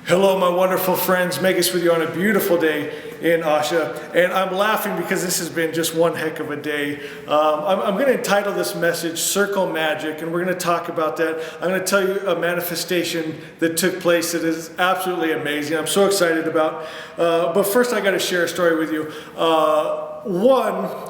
Hello, my wonderful friends. Megas with you on a beautiful day in Asha. And I'm laughing because this has been just one heck of a day. I'm going to entitle this message, Circle Magic, and we're going to talk about that. I'm going to tell you a manifestation that took place that is absolutely amazing. I'm so excited about. But first, I got to share a story with you.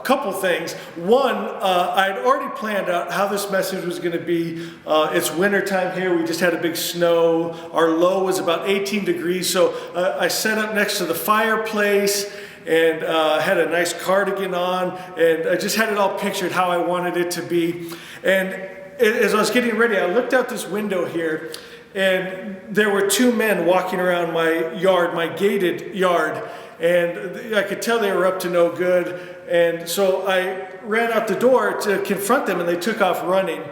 Couple things. One, I'd already planned out how this message was going to be. It's winter time here. We just had a big snow. Our low was about 18 degrees. So I set up next to the fireplace and had a nice cardigan on. And I just had it all pictured how I wanted it to be. And as I was getting ready, I looked out this window here. And there were two men walking around my yard, my gated yard. And I could tell they were up to no good. And so I ran out the door to confront them, and they took off running.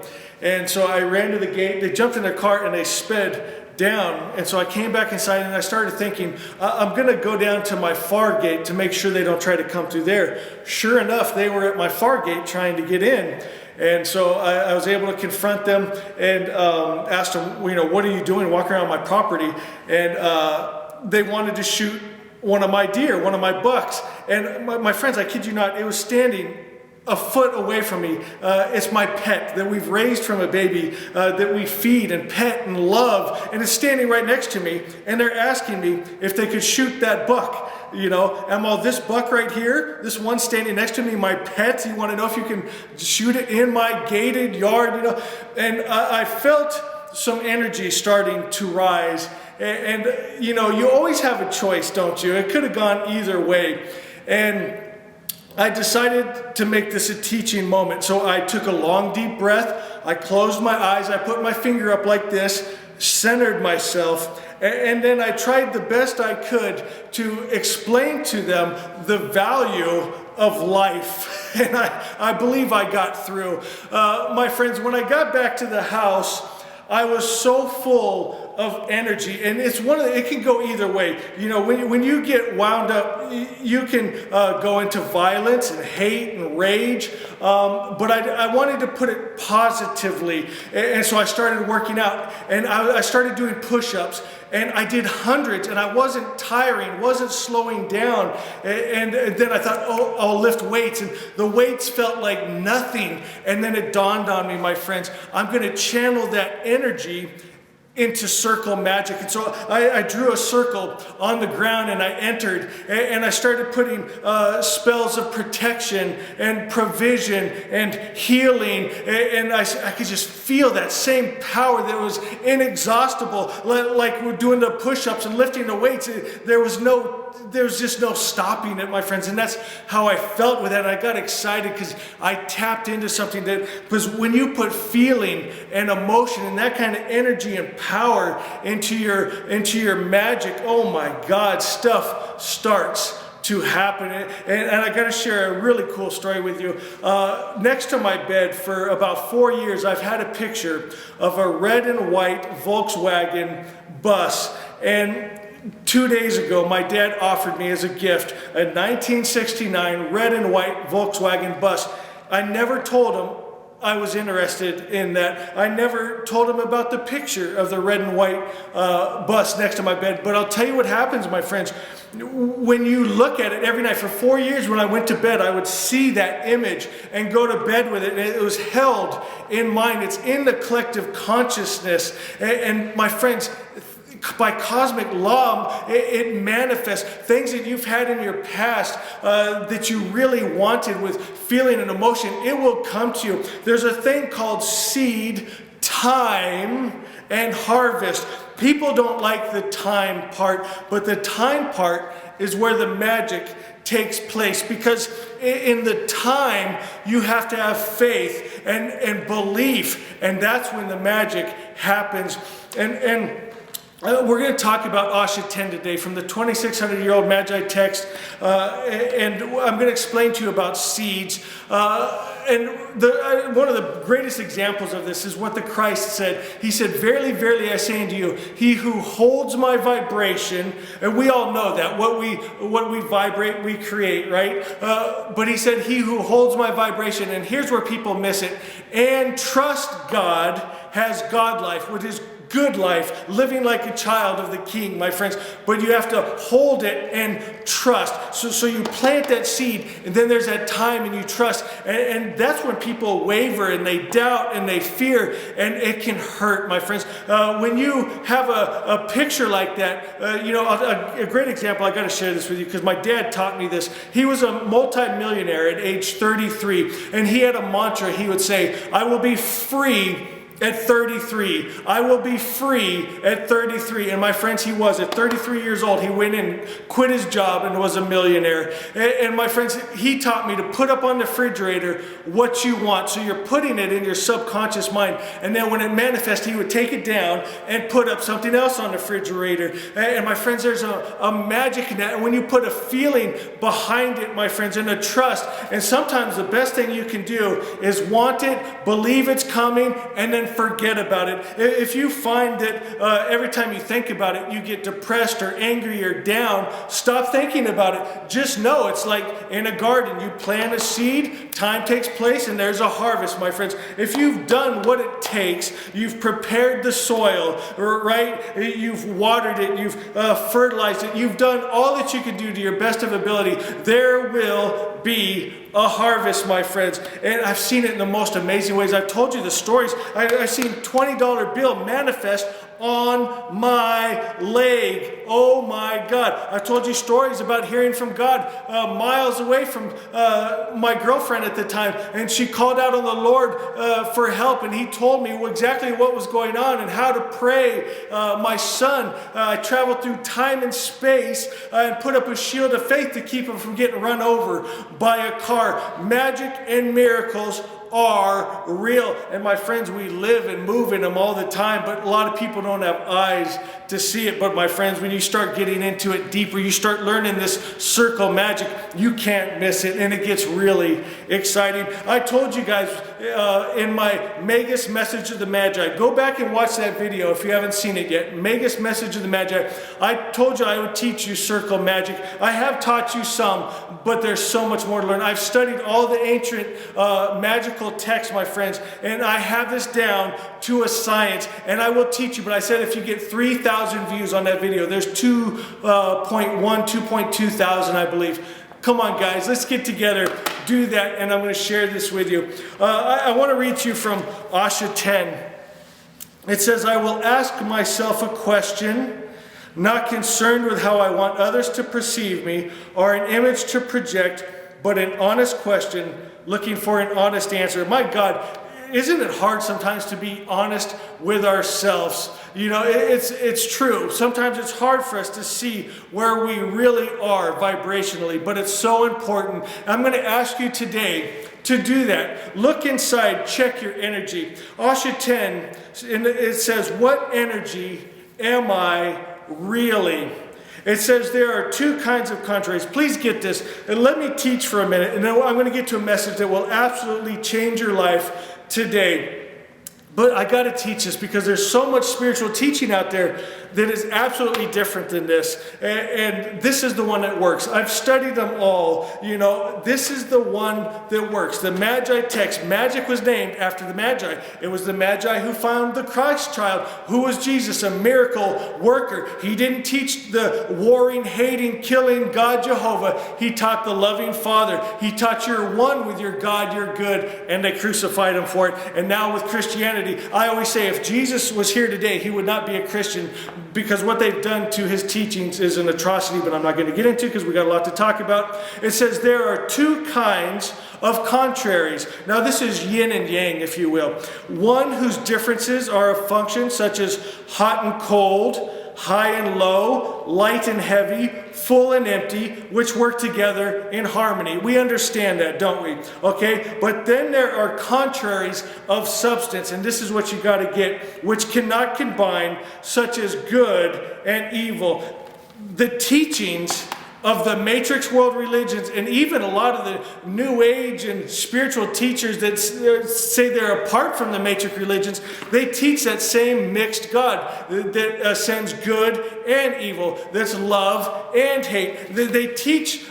And so I ran to the gate. They jumped in their car and they sped down. And so I came back inside and I started thinking, I'm going to go down to my far gate to make sure they don't try to come through there. Sure enough, they were at my far gate trying to get in. And so I was able to confront them and asked them, what are you doing walking around my property? And they wanted to shoot one of my deer, one of my bucks. And my friends, I kid you not, it was standing a foot away from me. It's my pet that we've raised from a baby, that we feed and pet and love, and it's standing right next to me, and they're asking me if they could shoot that buck. I'm all, this buck right here, this one standing next to me, my pet, you want to know if you can shoot it in my gated yard, and I felt some energy starting to rise. And you always have a choice, don't you? It could have gone either way. And I decided to make this a teaching moment. So I took a long, deep breath. I closed my eyes. I put my finger up like this, centered myself. And then I tried the best I could to explain to them the value of life. And I believe I got through. My friends, when I got back to the house, I was so full of energy, and it can go either way. When you get wound up, you can go into violence and hate and rage. But I wanted to put it positively, and so I started working out, and I started doing push-ups. And I did hundreds, and I wasn't tiring, wasn't slowing down. And then I thought, I'll lift weights. And the weights felt like nothing. And then it dawned on me, my friends, I'm going to channel that energy into circle magic. And so I drew a circle on the ground, and I entered, and I started putting spells of protection and provision and healing, and I could just feel that same power that was inexhaustible, like we're doing the push-ups and lifting the weights. There was just no stopping it, my friends, and that's how I felt with that. And I got excited because I tapped into something because when you put feeling and emotion and that kind of energy and power into your magic, oh my God, stuff starts to happen. And I got to share a really cool story with you. Next to my bed for about 4 years, I've had a picture of a red and white Volkswagen bus. And 2 days ago, my dad offered me as a gift a 1969 red and white Volkswagen bus. I never told him I was interested in that. I never told him about the picture of the red and white bus next to my bed. But I'll tell you what happens, my friends. When you look at it every night, for 4 years when I went to bed, I would see that image and go to bed with it. And it was held in mind. It's in the collective consciousness. And my friends, by cosmic law, it manifests things that you've had in your past that you really wanted with feeling and emotion. It will come to you. There's a thing called seed, time, and harvest. People don't like the time part, but the time part is where the magic takes place, because in the time you have to have faith and belief, and that's when the magic happens. And we're going to talk about Asha 10 today from the 2600-year-old Magick text, and I'm going to explain to you about seeds. And one of the greatest examples of this is what the Christ said. He said, "Verily, verily, I say unto you, he who holds my vibration," and we all know that what we vibrate, we create, right? But he said, "He who holds my vibration," and here's where people miss it, "and trust God has God life," which is good life, living like a child of the King, my friends. But you have to hold it and trust. So you plant that seed, and then there's that time and you trust. And that's when people waver and they doubt and they fear, and it can hurt, my friends. When you have a picture like that, a great example, I got to share this with you because my dad taught me this. He was a multi-millionaire at age 33, and he had a mantra. He would say, I will be free at 33. I will be free at 33. And my friends, he was. At 33 years old, he went and quit his job and was a millionaire. And my friends, he taught me to put up on the refrigerator what you want. So you're putting it in your subconscious mind. And then when it manifests, he would take it down and put up something else on the refrigerator. And my friends, there's a magic in that. And when you put a feeling behind it, my friends, and a trust. And sometimes the best thing you can do is want it, believe it's coming, and then forget about it. If you find that every time you think about it, you get depressed or angry or down, stop thinking about it. Just know it's like in a garden. You plant a seed, time takes place, and there's a harvest, my friends. If you've done what it takes, you've prepared the soil, right? You've watered it, you've fertilized it, you've done all that you can do to your best of ability, there will be a harvest, my friends. And I've seen it in the most amazing ways. I've told you the stories. I've seen $20 bill manifest on my leg. Oh my God. I've told you stories about hearing from God miles away from my girlfriend at the time, and she called out on the Lord for help, and he told me exactly what was going on and how to pray. My son, I traveled through time and space and put up a shield of faith to keep him from getting run over by a car. Magic and miracles are real. And my friends, we live and move in them all the time, but a lot of people don't have eyes to see it. But my friends, when you start getting into it deeper, you start learning this circle magic, you can't miss it, and it gets really exciting. I told you guys in my Magus Message of the Magi, go back and watch that video if you haven't seen it yet. Magus Message of the Magi. I told you I would teach you circle magic. I have taught you some, but there's so much more to learn. I've studied all the ancient magical texts, my friends, and I have this down to a science, and I will teach you. But I said if you get 3,000 views on that video, there's 2.2 thousand, I believe. Come on, guys, let's get together, do that, and I'm going to share this with you. I want to read to you from Asha 10. It says, I will ask myself a question, not concerned with how I want others to perceive me or an image to project, but an honest question, looking for an honest answer. My God, isn't it hard sometimes to be honest with ourselves? You know, it's true. Sometimes it's hard for us to see where we really are vibrationally, but it's so important. I'm going to ask you today to do that. Look inside, check your energy. Asha 10, it says, what energy am I really? It says there are two kinds of contraries. Please get this, and let me teach for a minute, and then I'm going to get to a message that will absolutely change your life today. But I got to teach this because there's so much spiritual teaching out there that is absolutely different than this. And this is the one that works. I've studied them all. You know, this is the one that works. The Magi text. Magic was named after the Magi. It was the Magi who found the Christ child, who was Jesus, a miracle worker. He didn't teach the warring, hating, killing God Jehovah. He taught the loving Father. He taught you're one with your God, you're good, and they crucified him for it. And now with Christianity, I always say if Jesus was here today, he would not be a Christian, because what they've done to his teachings is an atrocity, but I'm not going to get into because we got a lot to talk about. It says there are two kinds of contraries. Now this is yin and yang, if you will. One whose differences are of function, such as hot and cold, high and low, light and heavy, full and empty, which work together in harmony. We understand that, don't we? Okay, but then there are contraries of substance, and this is what you got to get, which cannot combine, such as good and evil. The teachings of the matrix world religions, and even a lot of the new age and spiritual teachers that say they're apart from the matrix religions, they teach that same mixed God that sends good and evil, that's love and hate. They teach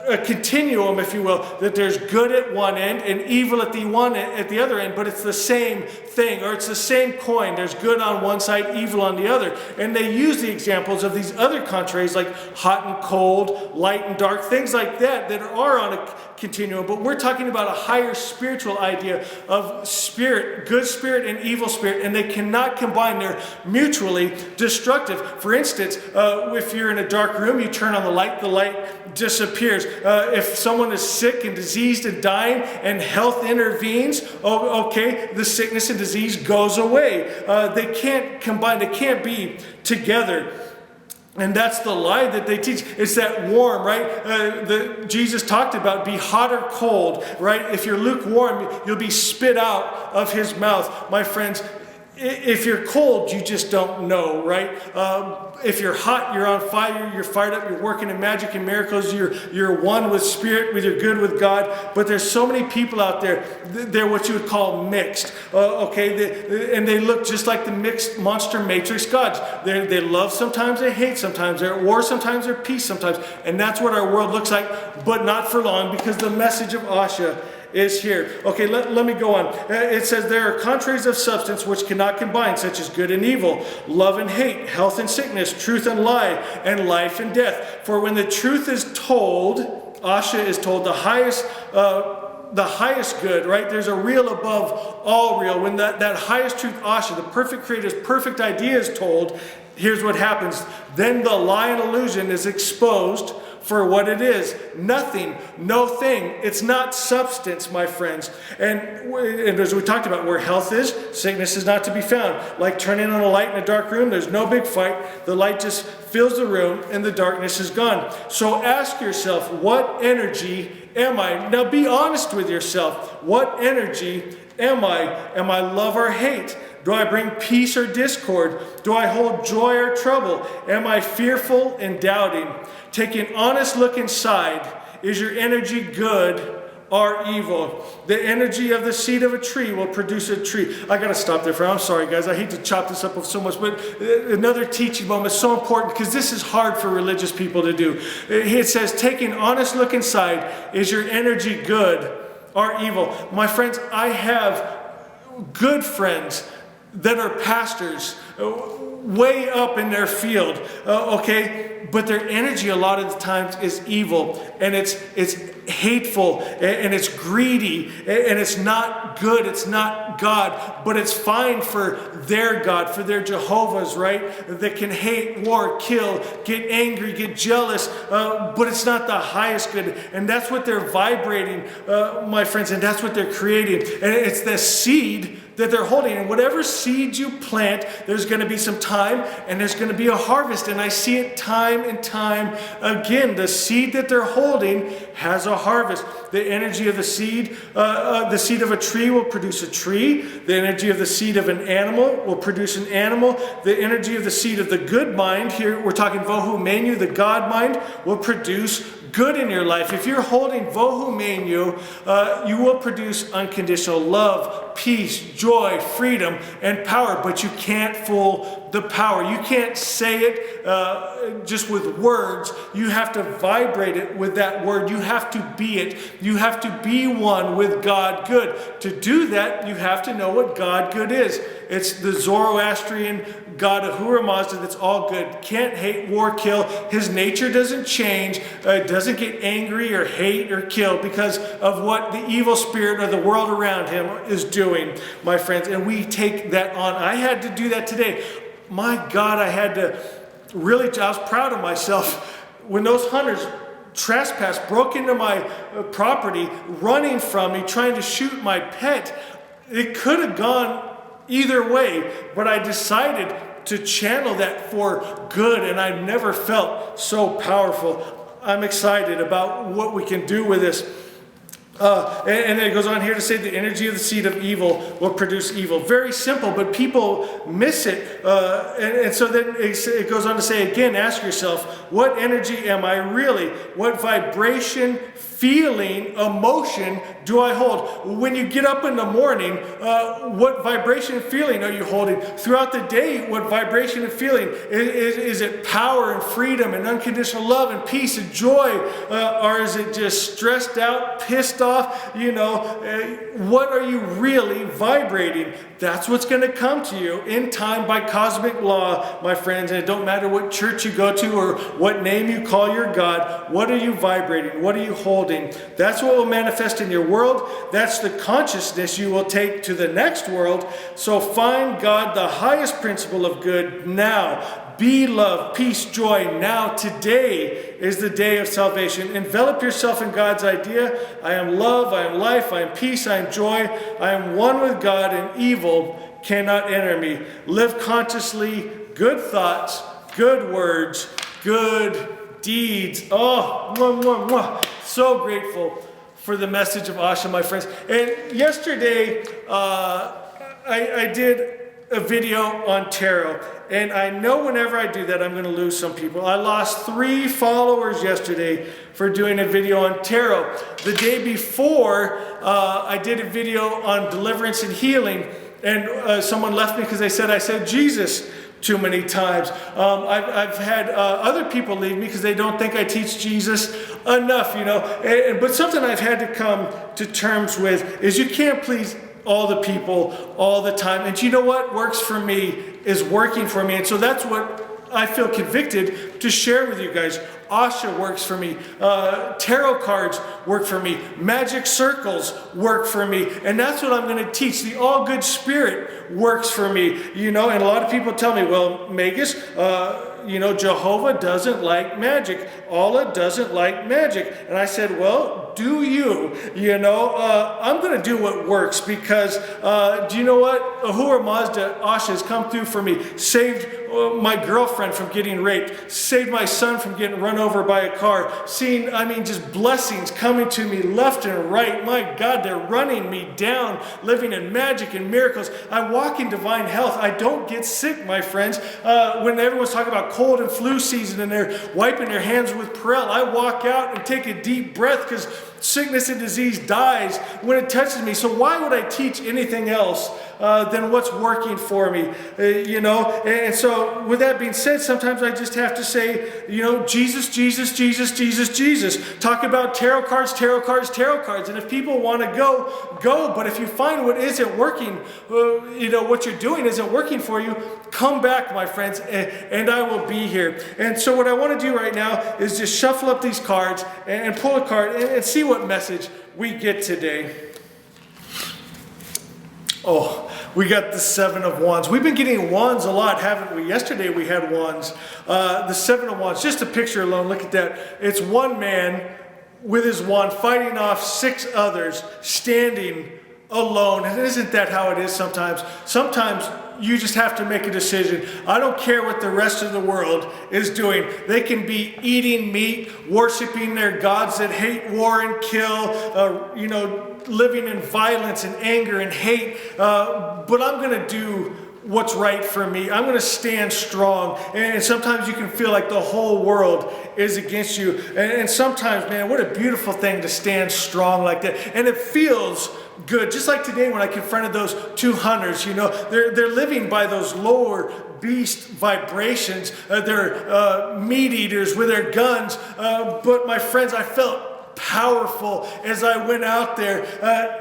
a continuum, if you will, that there's good at one end and evil at the other end, but it's the same thing, or it's the same coin. There's good on one side, evil on the other. And they use the examples of these other contraries like hot and cold, light and dark, things like that are on a continuum. But we're talking about a higher spiritual idea of spirit, good spirit and evil spirit, and they cannot combine. They're mutually destructive. For instance, if you're in a dark room, you turn on the light disappears. If someone is sick and diseased and dying and health intervenes, okay, the sickness and disease goes away. They can't combine, they can't be together. And that's the lie that they teach. It's that warm, right? Jesus talked about be hot or cold, right? If you're lukewarm, you'll be spit out of his mouth. My friends, if you're cold, you just don't know, right? If you're hot, you're on fire, you're fired up, you're working in magic and miracles, you're one with spirit, you're good with God. But there's so many people out there, they're what you would call mixed, okay? And they look just like the mixed monster matrix gods. They love sometimes, they hate sometimes, they're at war sometimes, they're at peace sometimes. And that's what our world looks like, but not for long, because the message of Asha is here. Okay, let me go on. It says there are contraries of substance which cannot combine, such as good and evil, love and hate, health and sickness, truth and lie, and life and death. For when the truth is told, Asha is told, the highest good, right? There's a real above all real. When that highest truth, Asha, the perfect creator's perfect idea is told, here's what happens. Then the lie and illusion is exposed for what it is. Nothing, no thing. It's not substance, my friends. And as we talked about, where health is, sickness is not to be found. Like turning on a light in a dark room, there's no big fight. The light just fills the room and the darkness is gone. So ask yourself, what energy am I? Now be honest with yourself. What energy am I? Am I love or hate? Do I bring peace or discord? Do I hold joy or trouble? Am I fearful and doubting? Take an honest look inside. Is your energy good or evil? The energy of the seed of a tree will produce a tree. I got to stop there I'm sorry, guys. I hate to chop this up so much, but another teaching moment is so important because this is hard for religious people to do. It says, take an honest look inside. Is your energy good or evil? My friends, I have good friends that are pastors, way up in their field, okay? But their energy a lot of the times is evil, and it's hateful, and it's greedy, and it's not good, it's not God, but it's fine for their God, for their Jehovah's, right? That can hate, war, kill, get angry, get jealous, but it's not the highest good, and that's what they're vibrating, my friends, and that's what they're creating, and it's the seed that they're holding. And whatever seed you plant, there's going to be some time and there's going to be a harvest. And I see it time and time again. The seed that they're holding has a harvest. The energy of the seed of a tree will produce a tree. The energy of the seed of an animal will produce an animal. The energy of the seed of the good mind, here we're talking Vohu Menu, the God mind, will produce good in your life. If you're holding Vohu Menu, you will produce unconditional love, peace, joy, freedom, and power. But you can't fool the power. You can't say it just with words. You have to vibrate it with that word. You have to be it. You have to be one with God good. To do that, you have to know what God good is. It's the Zoroastrian God of Ahura Mazda that's all good. Can't hate, war, kill. His nature doesn't change. Doesn't get angry or hate or kill because of what the evil spirit or the world around him is doing, my friends. And we take that on. I had to do that today. My God, I was proud of myself when those hunters trespassed, broke into my property, running from me, trying to shoot my pet. It could have gone either way, but I decided to channel that for good, and I've never felt so powerful. I'm excited about what we can do with this. And then it goes on here to say the energy of the seed of evil will produce evil. Very simple, but people miss it. And so then it goes on to say again, ask yourself, what energy am I really? What vibration, feeling, emotion do I hold? When you get up in the morning, what vibration and feeling are you holding? Throughout the day, what vibration and feeling? Is it power and freedom and unconditional love and peace and joy? Or is it just stressed out, pissed off? What are you really vibrating? That's what's going to come to you in time by cosmic law, my friends. And it don't matter what church you go to or what name you call your God. What are you vibrating? What are you holding? That's what will manifest in your world. That's the consciousness you will take to the next world. So find God, the highest principle of good, now. Be love, peace, joy. Now, today is the day of salvation. Envelop yourself in God's idea. I am love, I am life, I am peace, I am joy. I am one with God, and evil cannot enter me. Live consciously, good thoughts, good words, good deeds. Oh, mwah, mwah, mwah. So grateful for the message of Asha, my friends. And yesterday, I did a video on tarot. And I know whenever I do that, I'm going to lose some people. I lost 3 followers yesterday for doing a video on tarot. The day before, I did a video on deliverance and healing. And someone left me because I said Jesus too many times. I've had other people leave me because they don't think I teach Jesus enough, But something I've had to come to terms with is you can't please all the people all the time. And you know what works for me is working for me. And so that's what I feel convicted to share with you guys. Asha works for me. Tarot cards work for me. Magic circles work for me. And that's what I'm going to teach. The all good spirit works for me. And a lot of people tell me, well, Magus, Jehovah doesn't like magic. Allah doesn't like magic. And I said, well, do you? I'm going to do what works because, do you know what? Ahura Mazda, Asha has come through for me. Saved my girlfriend from getting raped. Saved my son from getting run over by a car. Seeing, just blessings coming to me left and right. My God, they're running me down, living in magic and miracles. I walk in divine health. I don't get sick, my friends. When everyone's talking about cold and flu season and they're wiping their hands with Purell, I walk out and take a deep breath because sickness and disease dies when it touches me. So why would I teach anything else than what's working for me? And so with that being said, sometimes I just have to say, Jesus, Jesus, Jesus, Jesus, Jesus. Talk about tarot cards, tarot cards, tarot cards. And if people want to go. But if you find what isn't working, what you're doing isn't working for you, come back, my friends, and I will be here. And so what I want to do right now is just shuffle up these cards and pull a card and see what message we get today. Oh, we got the 7 of Wands. We've been getting wands a lot, haven't we? Yesterday we had wands. The 7 of Wands, just a picture alone, look at that. It's one man with his wand fighting off 6 others, standing alone. And isn't that how it is sometimes? Sometimes you just have to make a decision. I don't care what the rest of the world is doing. They can be eating meat, worshiping their gods that hate, war, and kill, living in violence and anger and hate. But I'm going to do what's right for me. I'm going to stand strong. And sometimes you can feel like the whole world is against you. And sometimes, man, what a beautiful thing to stand strong like that. And it feels good. Just like today when I confronted those 2 hunters, they're living by those lower beast vibrations. They're meat eaters with their guns. But my friends, I felt powerful as I went out there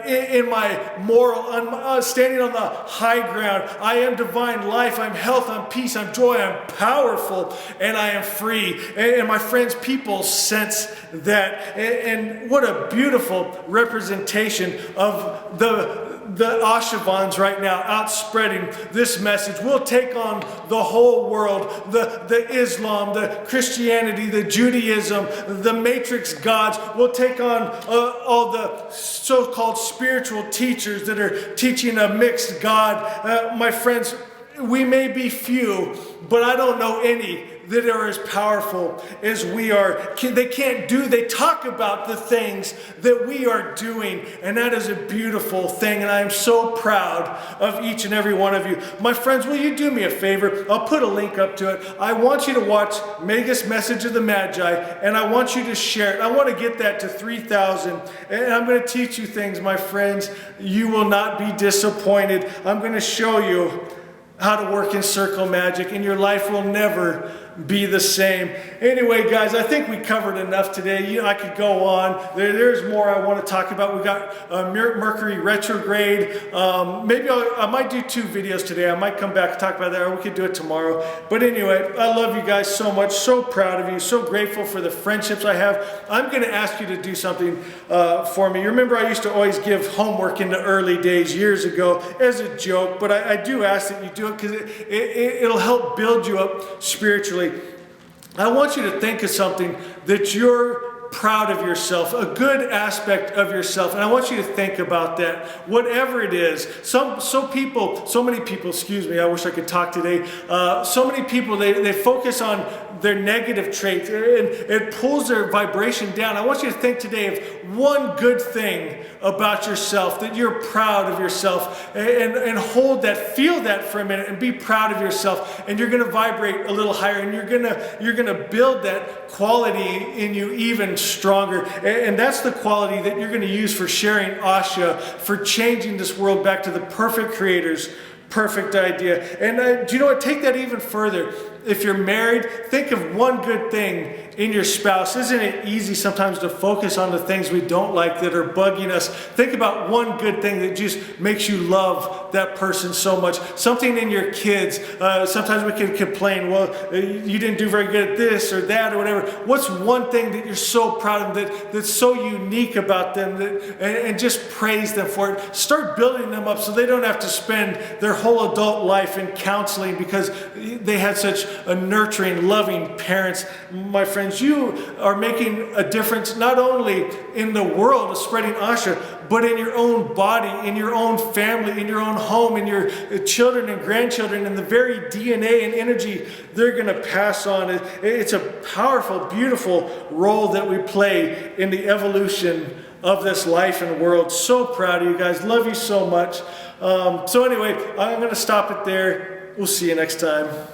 in my moral, standing on the high ground. I am divine life, I'm health, I'm peace, I'm joy, I'm powerful, and I am free. And my friends, people sense that. And what a beautiful representation of the Ashavans right now out spreading this message. We'll take on the whole world, the Islam, the Christianity, the Judaism, the matrix gods. We'll take on all the so-called spiritual teachers that are teaching a mixed God. My friends, we may be few, but I don't know any that are as powerful as we are. They talk about the things that we are doing, and that is a beautiful thing, and I am so proud of each and every one of you. My friends, will you do me a favor? I'll put a link up to it. I want you to watch Magick's Message of the Magi, and I want you to share it. I want to get that to 3,000, and I'm going to teach you things, my friends. You will not be disappointed. I'm going to show you how to work in circle magic, and your life will never be the same. Anyway, guys, I think we covered enough today. I could go on. There's more I want to talk about. We got Mercury retrograde. Maybe I might do 2 videos today. I might come back and talk about that, or we could do it tomorrow. But anyway, I love you guys so much. So proud of you. So grateful for the friendships I have. I'm going to ask you to do something for me. You remember I used to always give homework in the early days years ago as a joke, but I do ask that you do it because it'll help build you up spiritually. I want you to think of something that you're proud of yourself, a good aspect of yourself, and I want you to think about that, whatever it is. So many people, excuse me, I wish I could talk today. So many people, they focus on their negative traits, and it pulls their vibration down. I want you to think today of one good thing about yourself, that you're proud of yourself, and hold that, feel that for a minute, and be proud of yourself, and you're going to vibrate a little higher, and you're going to build that quality in you even stronger, and that's the quality that you're going to use for sharing Asha, for changing this world back to the perfect Creator's perfect idea. And do you know what? Take that even further. If you're married, think of one good thing in your spouse. Isn't it easy sometimes to focus on the things we don't like that are bugging us? Think about one good thing that just makes you love that person so much. Something in your kids. Sometimes we can complain, well, you didn't do very good at this or that or whatever. What's one thing that you're so proud of that's so unique about them, and just praise them for it. Start building them up so they don't have to spend their whole adult life in counseling because they had such a nurturing, loving parents. My friends, you are making a difference not only in the world of spreading Asha, but in your own body, in your own family, in your own home, in your children and grandchildren, and the very DNA and energy they're going to pass on. It's a powerful, beautiful role that we play in the evolution of this life and world. So proud of you guys. Love you so much. So anyway, I'm going to stop it there. We'll see you next time.